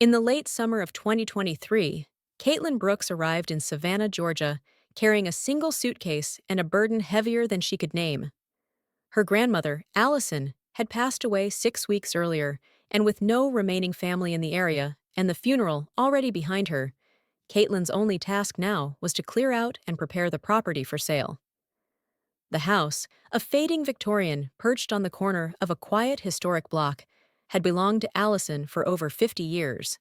In the late summer of 2023, Caitlyn Brooks arrived in Savannah, Georgia, carrying a single suitcase and a burden heavier than she could name. Her grandmother, Allison, had passed away 6 weeks earlier, and with no remaining family in the area and the funeral already behind her, Caitlyn's only task now was to clear out and prepare the property for sale. The house, a fading Victorian perched on the corner of a quiet historic block, had belonged to Allison for over 50 years.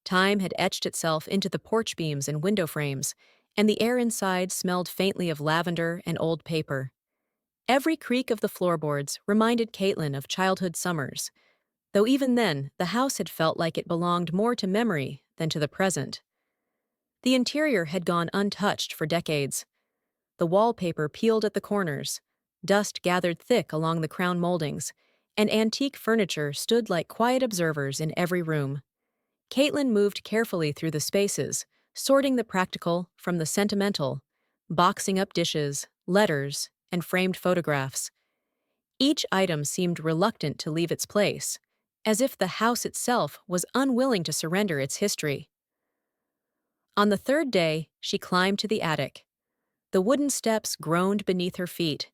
Time had etched itself into the porch beams and window frames, and the air inside smelled faintly of lavender and old paper. Every creak of the floorboards reminded Caitlyn of childhood summers, though even then the house had felt like it belonged more to memory than to the present. The interior had gone untouched for decades. The wallpaper peeled at the corners, dust gathered thick along the crown moldings, and antique furniture stood like quiet observers in every room. Caitlyn moved carefully through the spaces, sorting the practical from the sentimental, boxing up dishes, letters, and framed photographs. Each item seemed reluctant to leave its place, as if the house itself was unwilling to surrender its history. On the third day, she climbed to the attic. The wooden steps groaned beneath her feet,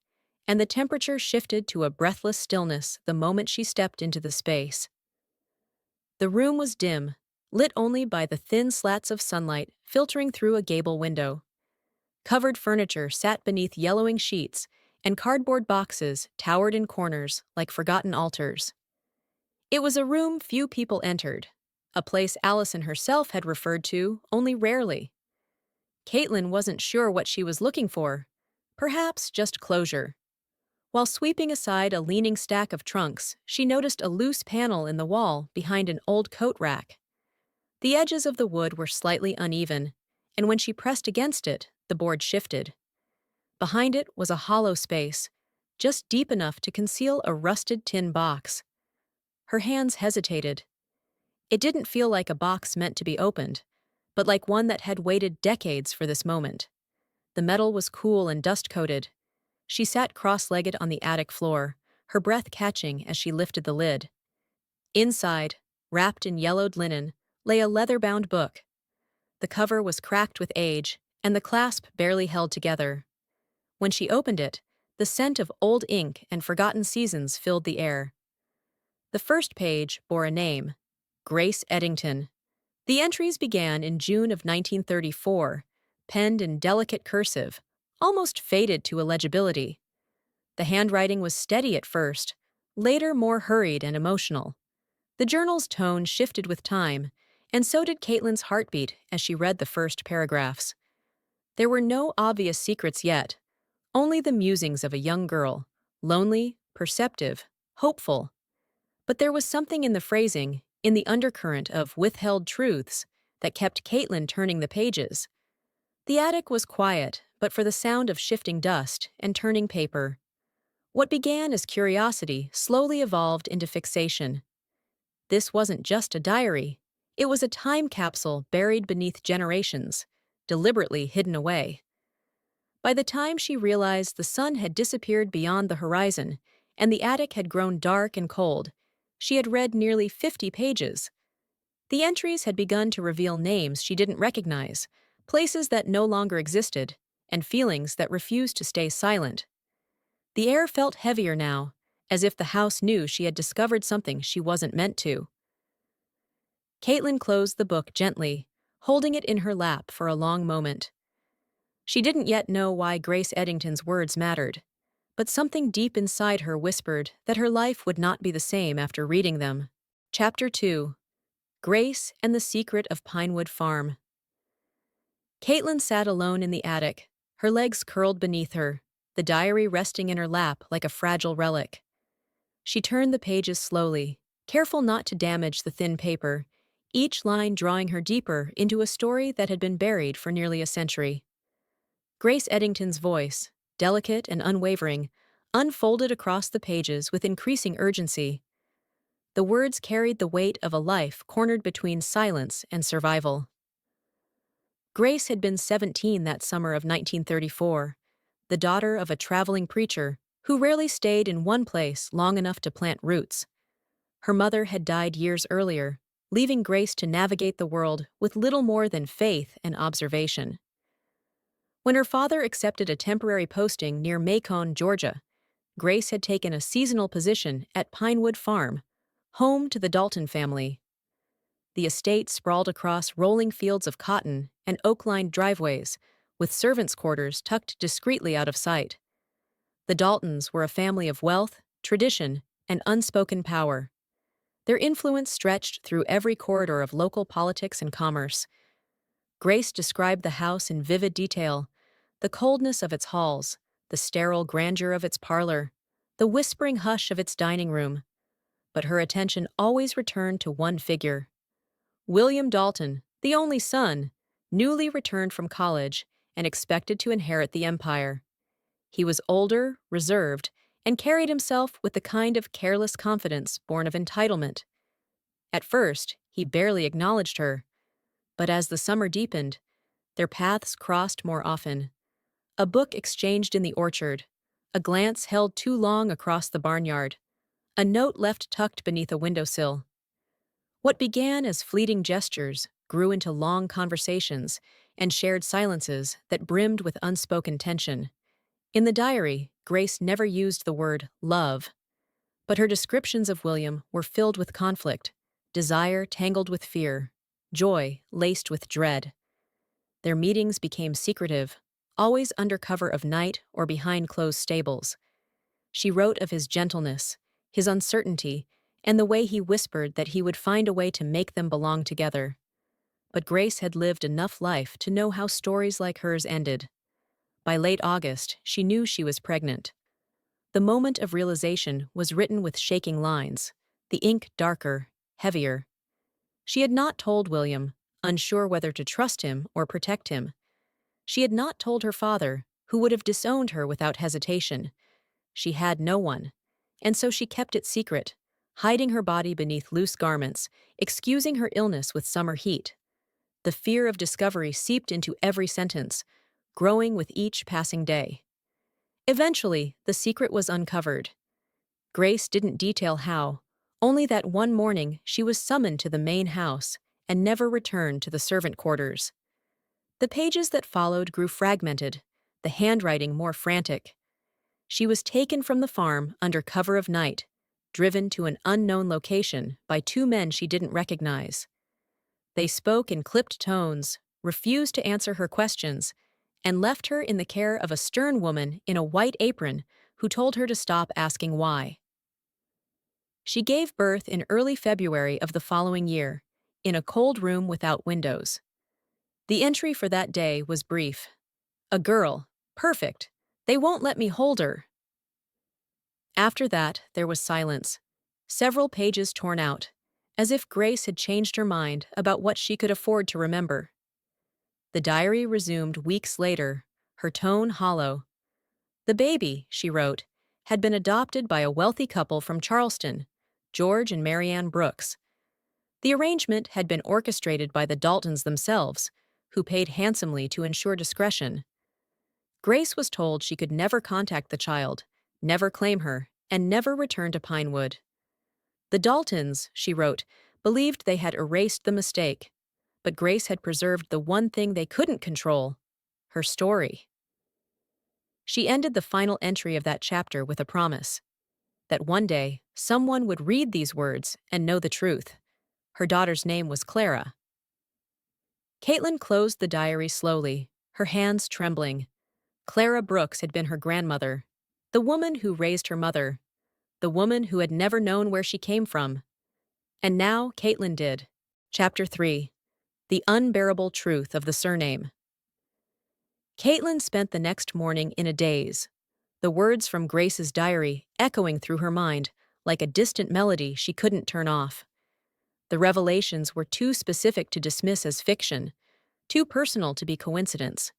and the temperature shifted to a breathless stillness the moment she stepped into the space. The room was dim, lit only by the thin slats of sunlight filtering through a gable window. Covered furniture sat beneath yellowing sheets, and cardboard boxes towered in corners like forgotten altars. It was a room few people entered, a place Allison herself had referred to only rarely. Caitlyn wasn't sure what she was looking for, perhaps just closure. While sweeping aside a leaning stack of trunks, she noticed a loose panel in the wall behind an old coat rack. The edges of the wood were slightly uneven, and when she pressed against it, the board shifted. Behind it was a hollow space, just deep enough to conceal a rusted tin box. Her hands hesitated. It didn't feel like a box meant to be opened, but like one that had waited decades for this moment. The metal was cool and dust-coated. She sat cross-legged on the attic floor, her breath catching as she lifted the lid. Inside, wrapped in yellowed linen, lay a leather-bound book. The cover was cracked with age, and the clasp barely held together. When she opened it, the scent of old ink and forgotten seasons filled the air. The first page bore a name, Grace Eddington. The entries began in June of 1934, penned in delicate cursive, almost faded to illegibility. The handwriting was steady at first, later more hurried and emotional. The journal's tone shifted with time, and so did Caitlyn's heartbeat as she read the first paragraphs. There were no obvious secrets yet, only the musings of a young girl, lonely, perceptive, hopeful. But there was something in the phrasing, in the undercurrent of withheld truths, that kept Caitlyn turning the pages. The attic was quiet, but for the sound of shifting dust and turning paper. What began as curiosity slowly evolved into fixation. This wasn't just a diary. It was a time capsule buried beneath generations, deliberately hidden away. By the time she realized the sun had disappeared beyond the horizon and the attic had grown dark and cold, she had read nearly 50 pages. The entries had begun to reveal names she didn't recognize, places that no longer existed, and feelings that refused to stay silent. The air felt heavier now, as if the house knew she had discovered something she wasn't meant to. Caitlyn closed the book gently, holding it in her lap for a long moment. She didn't yet know why Grace Eddington's words mattered, but something deep inside her whispered that her life would not be the same after reading them. Chapter 2. Grace and the Secret of Pinewood Farm. Caitlyn sat alone in the attic, her legs curled beneath her, the diary resting in her lap like a fragile relic. She turned the pages slowly, careful not to damage the thin paper, each line drawing her deeper into a story that had been buried for nearly a century. Grace Eddington's voice, delicate and unwavering, unfolded across the pages with increasing urgency. The words carried the weight of a life cornered between silence and survival. Grace had been 17 that summer of 1934, the daughter of a traveling preacher who rarely stayed in one place long enough to plant roots. Her mother had died years earlier, leaving Grace to navigate the world with little more than faith and observation. When her father accepted a temporary posting near Macon, Georgia, Grace had taken a seasonal position at Pinewood Farm, home to the Dalton family. The estate sprawled across rolling fields of cotton and oak-lined driveways, with servants' quarters tucked discreetly out of sight. The Daltons were a family of wealth, tradition, and unspoken power. Their influence stretched through every corridor of local politics and commerce. Grace described the house in vivid detail: the coldness of its halls, the sterile grandeur of its parlor, the whispering hush of its dining room. But her attention always returned to one figure: William Dalton, the only son, newly returned from college and expected to inherit the empire. He was older, reserved, and carried himself with the kind of careless confidence born of entitlement. At first, he barely acknowledged her, but as the summer deepened, their paths crossed more often. A book exchanged in the orchard, a glance held too long across the barnyard, a note left tucked beneath a windowsill. What began as fleeting gestures grew into long conversations and shared silences that brimmed with unspoken tension. In the diary, Grace never used the word love, but her descriptions of William were filled with conflict, desire tangled with fear, joy laced with dread. Their meetings became secretive, always under cover of night or behind closed stables. She wrote of his gentleness, his uncertainty, and the way he whispered that he would find a way to make them belong together. But Grace had lived enough life to know how stories like hers ended. By late August, she knew she was pregnant. The moment of realization was written with shaking lines, the ink darker, heavier. She had not told William, unsure whether to trust him or protect him. She had not told her father, who would have disowned her without hesitation. She had no one, and so she kept it secret, hiding her body beneath loose garments, excusing her illness with summer heat. The fear of discovery seeped into every sentence, growing with each passing day. Eventually, the secret was uncovered. Grace didn't detail how, only that one morning she was summoned to the main house and never returned to the servant quarters. The pages that followed grew fragmented, the handwriting more frantic. She was taken from the farm under cover of night, driven to an unknown location by two men she didn't recognize. They spoke in clipped tones, refused to answer her questions, and left her in the care of a stern woman in a white apron who told her to stop asking why. She gave birth in early February of the following year, in a cold room without windows. The entry for that day was brief. A girl, perfect. They won't let me hold her. After that, there was silence, several pages torn out, as if Grace had changed her mind about what she could afford to remember. The diary resumed weeks later, her tone hollow. The baby, she wrote, had been adopted by a wealthy couple from Charleston, George and Marianne Brooks. The arrangement had been orchestrated by the Daltons themselves, who paid handsomely to ensure discretion. Grace was told she could never contact the child, never claim her, and never return to Pinewood. The Daltons, she wrote, believed they had erased the mistake, but Grace had preserved the one thing they couldn't control: her story. She ended the final entry of that chapter with a promise that one day someone would read these words and know the truth. Her daughter's name was Clara. Caitlyn closed the diary slowly, her hands trembling. Clara Brooks had been her grandmother, the woman who raised her mother, the woman who had never known where she came from. And now Caitlyn did. Chapter 3. The Unbearable Truth of the Surname. Caitlyn spent the next morning in a daze, the words from Grace's diary echoing through her mind like a distant melody she couldn't turn off. The revelations were too specific to dismiss as fiction, too personal to be coincidence.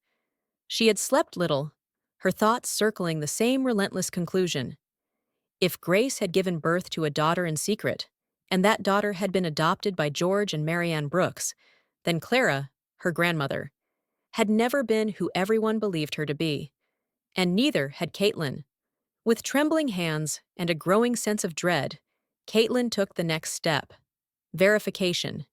She had slept little, her thoughts circling the same relentless conclusion. If Grace had given birth to a daughter in secret, and that daughter had been adopted by George and Marianne Brooks, then Clara, her grandmother, had never been who everyone believed her to be. And neither had Caitlyn. With trembling hands and a growing sense of dread, Caitlyn took the next step. Verification.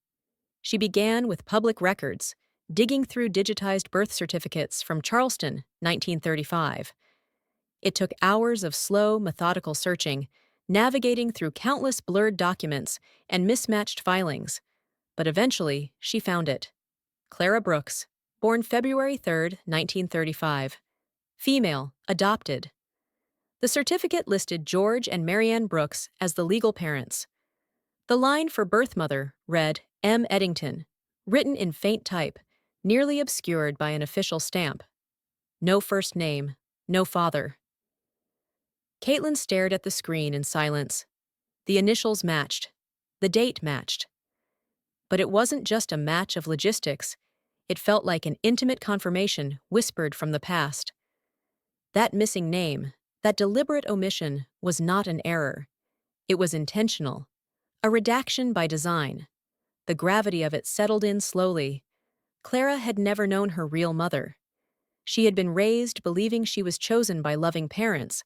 She began with public records, digging through digitized birth certificates from Charleston, 1935. It took hours of slow, methodical searching, navigating through countless blurred documents and mismatched filings. But eventually, she found it. Clara Brooks, born February 3, 1935. Female, adopted. The certificate listed George and Marianne Brooks as the legal parents. The line for birth mother read M. Eddington, written in faint type, nearly obscured by an official stamp. No first name, no father. Caitlyn stared at the screen in silence. The initials matched. The date matched. But it wasn't just a match of logistics. It felt like an intimate confirmation whispered from the past. That missing name, that deliberate omission, was not an error. It was intentional. A redaction by design. The gravity of it settled in slowly. Clara had never known her real mother. She had been raised believing she was chosen by loving parents,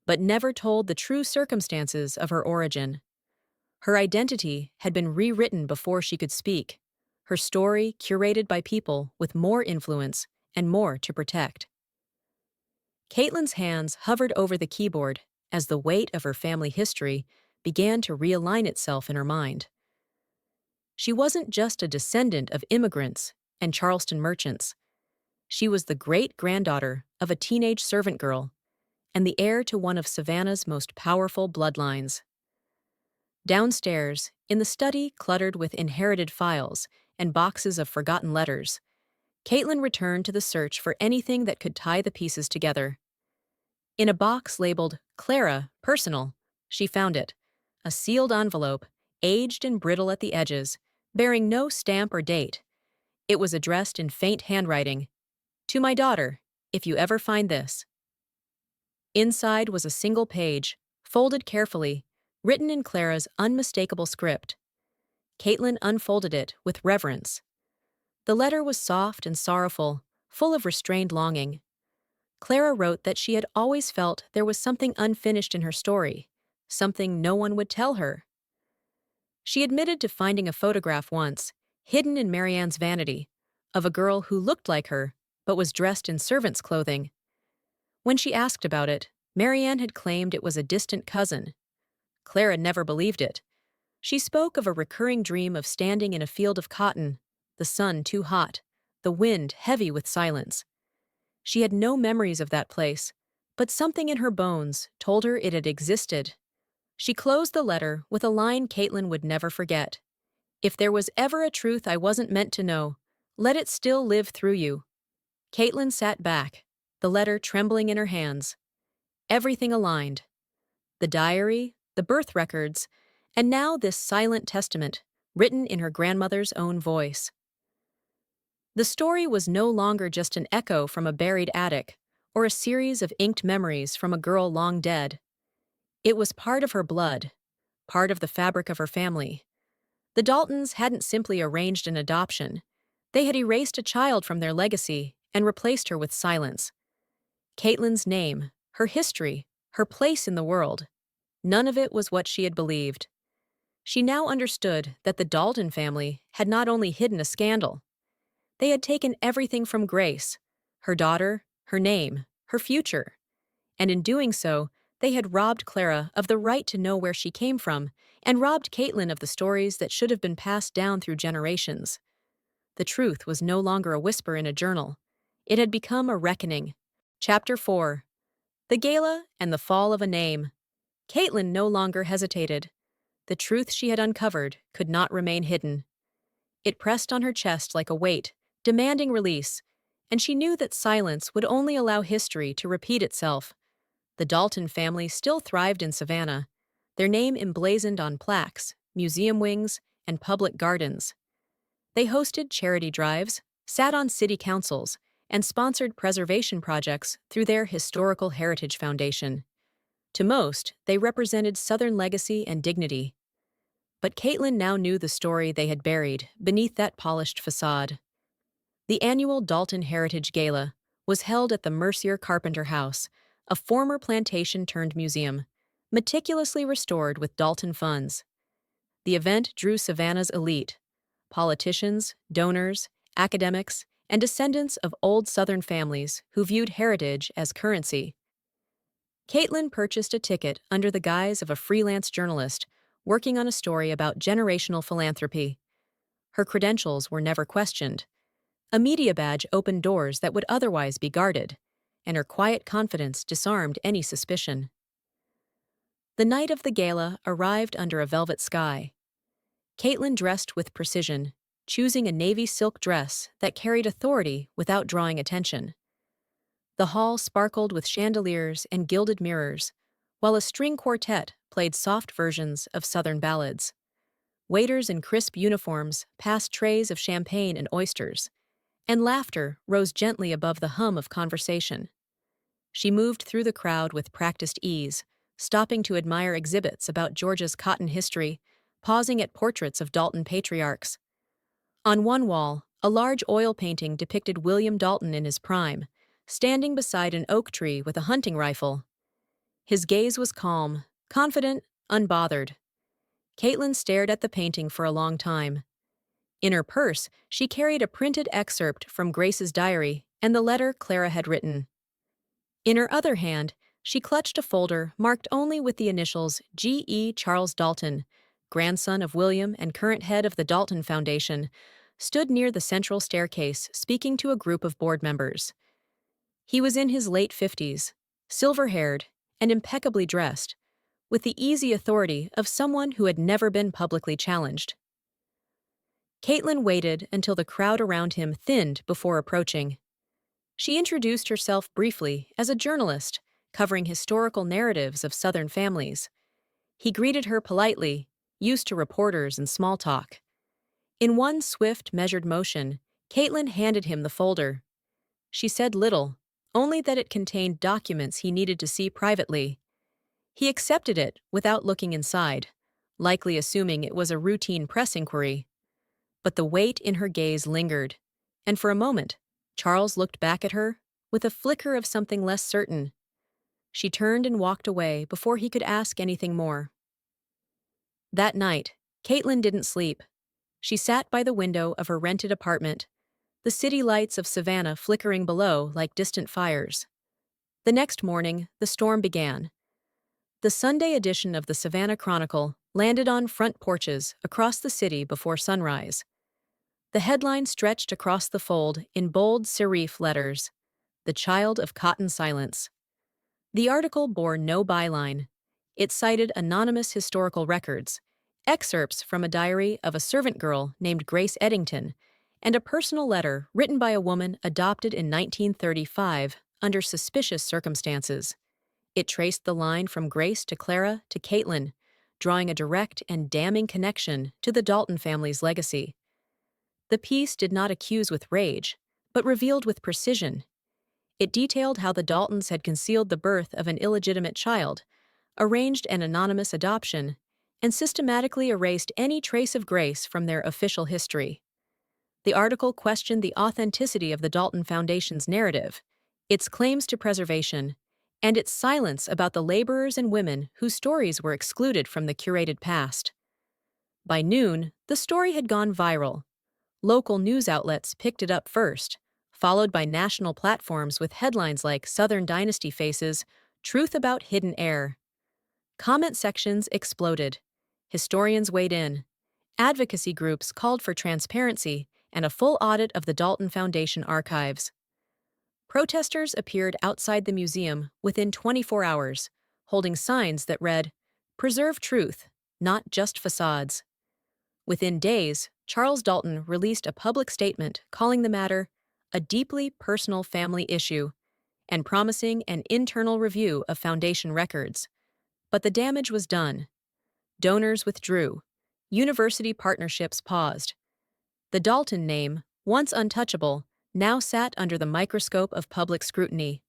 but never told the true circumstances of her origin. Her identity had been rewritten before she could speak, her story curated by people with more influence and more to protect. Caitlyn's hands hovered over the keyboard as the weight of her family history began to realign itself in her mind. She wasn't just a descendant of immigrants and Charleston merchants. She was the great-granddaughter of a teenage servant girl and the heir to one of Savannah's most powerful bloodlines. Downstairs, in the study cluttered with inherited files and boxes of forgotten letters, Caitlyn returned to the search for anything that could tie the pieces together. In a box labeled Clara, Personal, she found it, a sealed envelope, aged and brittle at the edges, bearing no stamp or date. It was addressed in faint handwriting, "To my daughter, if you ever find this." Inside was a single page, folded carefully, written in Clara's unmistakable script. Caitlyn unfolded it with reverence. The letter was soft and sorrowful, full of restrained longing. Clara wrote that she had always felt there was something unfinished in her story, something no one would tell her. She admitted to finding a photograph once, hidden in Marianne's vanity, of a girl who looked like her, but was dressed in servant's clothing. When she asked about it, Marianne had claimed it was a distant cousin. Clara never believed it. She spoke of a recurring dream of standing in a field of cotton, the sun too hot, the wind heavy with silence. She had no memories of that place, but something in her bones told her it had existed. She closed the letter with a line Caitlyn would never forget. "If there was ever a truth I wasn't meant to know, let it still live through you." Caitlyn sat back, the letter trembling in her hands. Everything aligned. The diary, the birth records, and now this silent testament, written in her grandmother's own voice. The story was no longer just an echo from a buried attic, or a series of inked memories from a girl long dead. It was part of her blood, part of the fabric of her family. The Daltons hadn't simply arranged an adoption. They had erased a child from their legacy and replaced her with silence. Caitlyn's name, her history, her place in the world, none of it was what she had believed. She now understood that the Dalton family had not only hidden a scandal. They had taken everything from Grace, her daughter, her name, her future. And in doing so, they had robbed Clara of the right to know where she came from and robbed Caitlyn of the stories that should have been passed down through generations. The truth was no longer a whisper in a journal. It had become a reckoning. Chapter 4. The Gala and the Fall of a Name. Caitlyn no longer hesitated. The truth she had uncovered could not remain hidden. It pressed on her chest like a weight, demanding release, and she knew that silence would only allow history to repeat itself. The Dalton family still thrived in Savannah, their name emblazoned on plaques, museum wings, and public gardens. They hosted charity drives, sat on city councils, and sponsored preservation projects through their Historical Heritage Foundation. To most, they represented Southern legacy and dignity. But Caitlyn now knew the story they had buried beneath that polished facade. The annual Dalton Heritage Gala was held at the Mercier Carpenter House, a former plantation-turned-museum, meticulously restored with Dalton funds. The event drew Savannah's elite: politicians, donors, academics, and descendants of old Southern families who viewed heritage as currency. Caitlyn purchased a ticket under the guise of a freelance journalist working on a story about generational philanthropy. Her credentials were never questioned. A media badge opened doors that would otherwise be guarded, and her quiet confidence disarmed any suspicion. The night of the gala arrived under a velvet sky. Caitlyn dressed with precision, choosing a navy silk dress that carried authority without drawing attention. The hall sparkled with chandeliers and gilded mirrors, while a string quartet played soft versions of Southern ballads. Waiters in crisp uniforms passed trays of champagne and oysters, and laughter rose gently above the hum of conversation. She moved through the crowd with practiced ease, stopping to admire exhibits about Georgia's cotton history, pausing at portraits of Dalton patriarchs. On one wall, a large oil painting depicted William Dalton in his prime, standing beside an oak tree with a hunting rifle. His gaze was calm, confident, unbothered. Caitlyn stared at the painting for a long time. In her purse, she carried a printed excerpt from Grace's diary and the letter Clara had written. In her other hand, she clutched a folder marked only with the initials G.E. Charles Dalton, grandson of William and current head of the Dalton Foundation, stood near the central staircase speaking to a group of board members. He was in his late 50s, silver-haired, and impeccably dressed, with the easy authority of someone who had never been publicly challenged. Caitlyn waited until the crowd around him thinned before approaching. She introduced herself briefly as a journalist, covering historical narratives of Southern families. He greeted her politely, used to reporters and small talk. In one swift, measured motion, Caitlyn handed him the folder. She said little, only that it contained documents he needed to see privately. He accepted it without looking inside, likely assuming it was a routine press inquiry. But the weight in her gaze lingered, and for a moment, Charles looked back at her with a flicker of something less certain. She turned and walked away before he could ask anything more. That night, Caitlyn didn't sleep. She sat by the window of her rented apartment, the city lights of Savannah flickering below like distant fires. The next morning, the storm began. The Sunday edition of the Savannah Chronicle landed on front porches across the city before sunrise. The headline stretched across the fold in bold serif letters, "The Child of Cotton Silence." The article bore no byline. It cited anonymous historical records, excerpts from a diary of a servant girl named Grace Eddington, and a personal letter written by a woman adopted in 1935 under suspicious circumstances. It traced the line from Grace to Clara to Caitlyn, drawing a direct and damning connection to the Dalton family's legacy. The piece did not accuse with rage, but revealed with precision. It detailed how the Daltons had concealed the birth of an illegitimate child, arranged an anonymous adoption, and systematically erased any trace of Grace from their official history. The article questioned the authenticity of the Dalton Foundation's narrative, its claims to preservation, and its silence about the laborers and women whose stories were excluded from the curated past. By noon, the story had gone viral. Local news outlets picked it up first, followed by national platforms with headlines like "Southern Dynasty Faces," "Truth About Hidden Heir." Comment sections exploded. Historians weighed in. Advocacy groups called for transparency and a full audit of the Dalton Foundation archives. Protesters appeared outside the museum within 24 hours, holding signs that read, "Preserve truth, not just facades." Within days, Charles Dalton released a public statement calling the matter a deeply personal family issue and promising an internal review of Foundation records. But the damage was done. Donors withdrew. University partnerships paused. The Dalton name, once untouchable, now sat under the microscope of public scrutiny.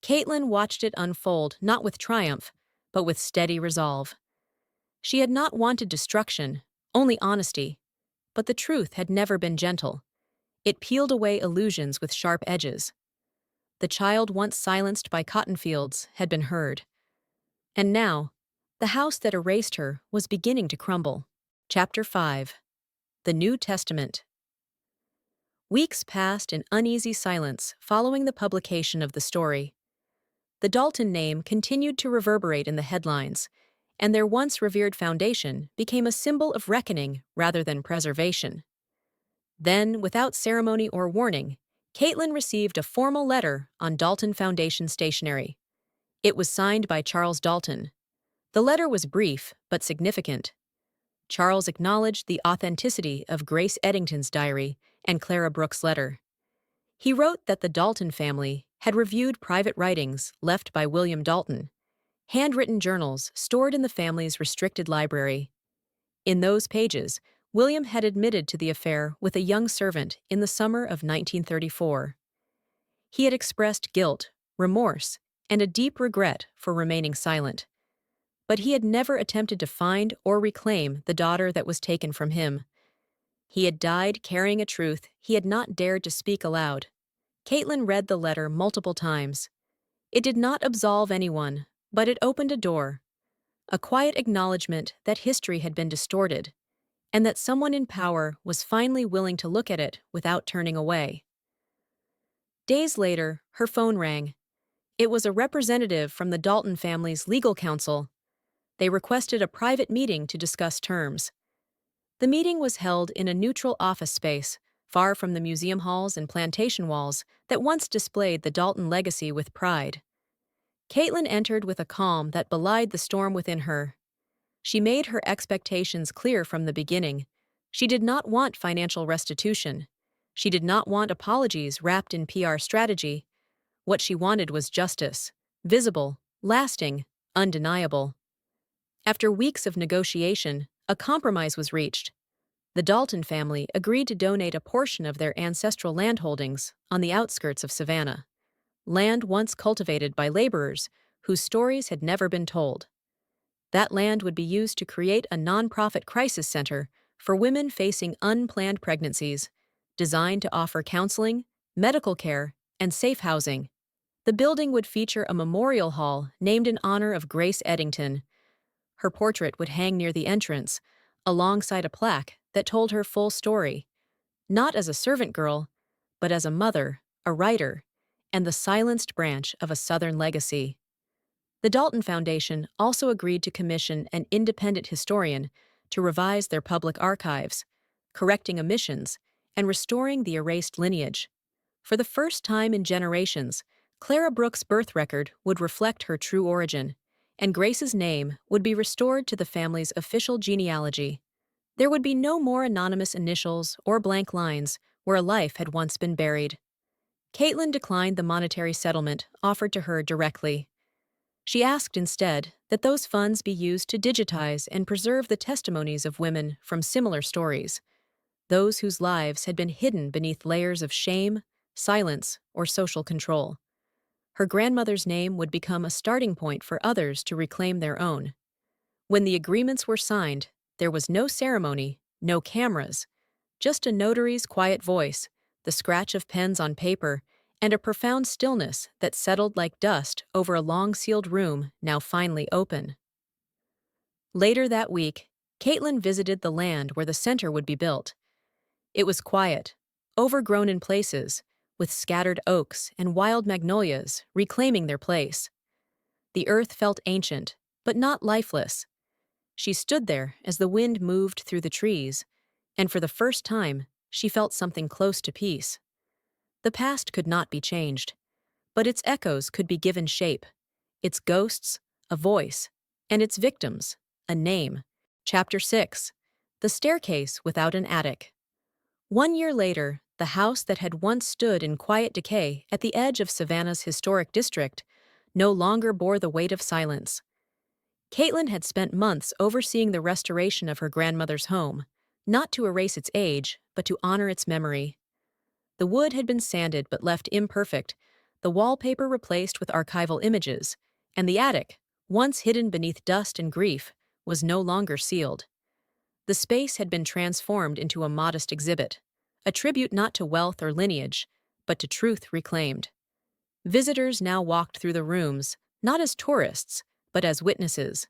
Caitlyn watched it unfold not with triumph, but with steady resolve. She had not wanted destruction, only honesty. But the truth had never been gentle. It peeled away illusions with sharp edges. The child once silenced by cotton fields had been heard. And now, the house that erased her was beginning to crumble. Chapter 5. The New Testament. Weeks passed in uneasy silence following the publication of the story. The Dalton name continued to reverberate in the headlines, and their once revered foundation became a symbol of reckoning rather than preservation. Then, without ceremony or warning, Caitlyn received a formal letter on Dalton Foundation stationery. It was signed by Charles Dalton. The letter was brief but significant. Charles acknowledged the authenticity of Grace Eddington's diary and Clara Brooks' letter. He wrote that the Dalton family had reviewed private writings left by William Dalton, handwritten journals stored in the family's restricted library. In those pages, William had admitted to the affair with a young servant in the summer of 1934. He had expressed guilt, remorse, and a deep regret for remaining silent. But he had never attempted to find or reclaim the daughter that was taken from him. He had died carrying a truth he had not dared to speak aloud. Caitlyn read the letter multiple times. It did not absolve anyone, but it opened a door. A quiet acknowledgement that history had been distorted, and that someone in power was finally willing to look at it without turning away. Days later, her phone rang. It was a representative from the Dalton family's legal counsel. They requested a private meeting to discuss terms. The meeting was held in a neutral office space, far from the museum halls and plantation walls that once displayed the Dalton legacy with pride. Caitlyn entered with a calm that belied the storm within her. She made her expectations clear from the beginning. She did not want financial restitution. She did not want apologies wrapped in PR strategy. What she wanted was justice, visible, lasting, undeniable. After weeks of negotiation, a compromise was reached. The Dalton family agreed to donate a portion of their ancestral land holdings on the outskirts of Savannah, land once cultivated by laborers whose stories had never been told. That land would be used to create a nonprofit crisis center for women facing unplanned pregnancies, designed to offer counseling, medical care, and safe housing. The building would feature a memorial hall named in honor of Grace Eddington. Her portrait would hang near the entrance, alongside a plaque that told her full story, not as a servant girl, but as a mother, a writer, and the silenced branch of a Southern legacy. The Dalton Foundation also agreed to commission an independent historian to revise their public archives, correcting omissions and restoring the erased lineage. For the first time in generations, Clara Brooks' birth record would reflect her true origin, and Grace's name would be restored to the family's official genealogy. There would be no more anonymous initials or blank lines where a life had once been buried. Caitlyn declined the monetary settlement offered to her directly. She asked instead that those funds be used to digitize and preserve the testimonies of women from similar stories, those whose lives had been hidden beneath layers of shame, silence, or social control. Her grandmother's name would become a starting point for others to reclaim their own. When the agreements were signed, there was no ceremony, no cameras, just a notary's quiet voice, the scratch of pens on paper, and a profound stillness that settled like dust over a long-sealed room now finally open. Later that week, Caitlyn visited the land where the center would be built. It was quiet, overgrown in places, with scattered oaks and wild magnolias reclaiming their place. The earth felt ancient, but not lifeless. She stood there as the wind moved through the trees, and for the first time, she felt something close to peace. The past could not be changed, but its echoes could be given shape, its ghosts, a voice, and its victims, a name. Chapter 6. The Staircase Without an Attic. 1 year later, the house that had once stood in quiet decay at the edge of Savannah's historic district no longer bore the weight of silence. Caitlyn had spent months overseeing the restoration of her grandmother's home, not to erase its age, but to honor its memory. The wood had been sanded but left imperfect, the wallpaper replaced with archival images, and the attic, once hidden beneath dust and grief, was no longer sealed. The space had been transformed into a modest exhibit, a tribute not to wealth or lineage, but to truth reclaimed. Visitors now walked through the rooms, not as tourists, but as witnesses.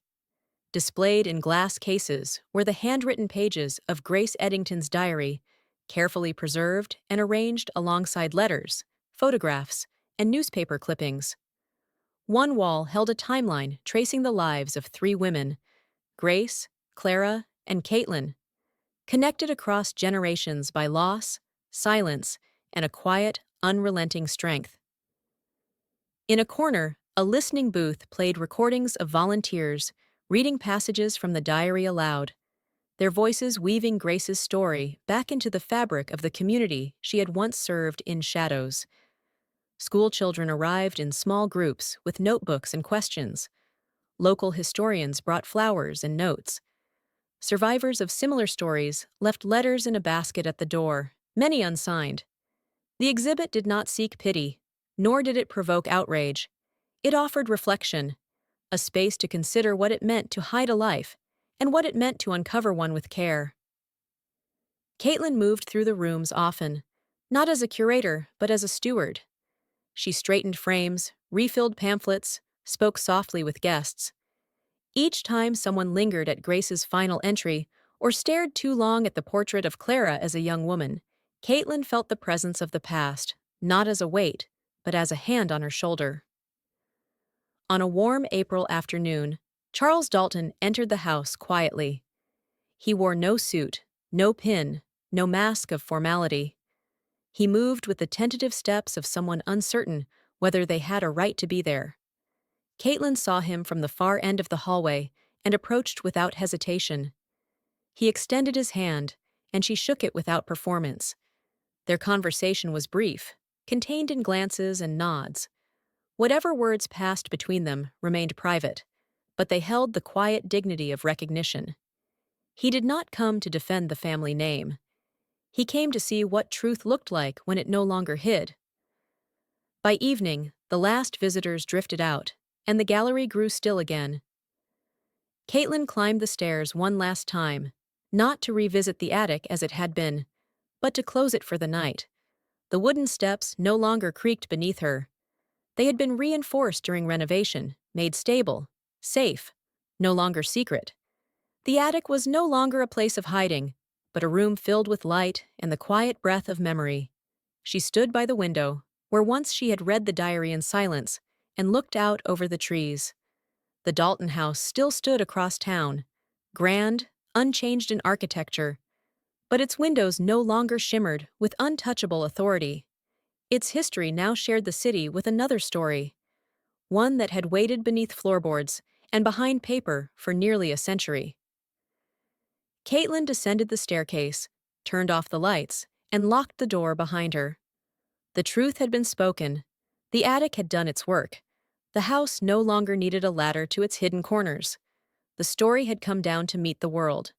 Displayed in glass cases were the handwritten pages of Grace Eddington's diary, carefully preserved and arranged alongside letters, photographs, and newspaper clippings. One wall held a timeline tracing the lives of three women, Grace, Clara, and Caitlyn, connected across generations by loss, silence, and a quiet, unrelenting strength. In a corner, a listening booth played recordings of volunteers reading passages from the diary aloud, their voices weaving Grace's story back into the fabric of the community she had once served in shadows. School children arrived in small groups with notebooks and questions. Local historians brought flowers and notes. Survivors of similar stories left letters in a basket at the door, many unsigned. The exhibit did not seek pity, nor did it provoke outrage. It offered reflection, a space to consider what it meant to hide a life and what it meant to uncover one with care. Caitlyn moved through the rooms often, not as a curator, but as a steward. She straightened frames, refilled pamphlets, spoke softly with guests. Each time someone lingered at Grace's final entry or stared too long at the portrait of Clara as a young woman, Caitlyn felt the presence of the past, not as a weight, but as a hand on her shoulder. On a warm April afternoon, Charles Dalton entered the house quietly. He wore no suit, no pin, no mask of formality. He moved with the tentative steps of someone uncertain whether they had a right to be there. Caitlyn saw him from the far end of the hallway and approached without hesitation. He extended his hand, and she shook it without performance. Their conversation was brief, contained in glances and nods. Whatever words passed between them remained private, but they held the quiet dignity of recognition. He did not come to defend the family name. He came to see what truth looked like when it no longer hid. By evening, the last visitors drifted out, and the gallery grew still again. Caitlyn climbed the stairs one last time, not to revisit the attic as it had been, but to close it for the night. The wooden steps no longer creaked beneath her. They had been reinforced during renovation, made stable, safe, no longer secret. The attic was no longer a place of hiding, but a room filled with light and the quiet breath of memory. She stood by the window, where once she had read the diary in silence, and looked out over the trees. The Dalton house still stood across town, grand, unchanged in architecture, but its windows no longer shimmered with untouchable authority. Its history now shared the city with another story, one that had waited beneath floorboards and behind paper for nearly a century. Caitlyn descended the staircase, turned off the lights, and locked the door behind her. The truth had been spoken. The attic had done its work. The house no longer needed a ladder to its hidden corners. The story had come down to meet the world.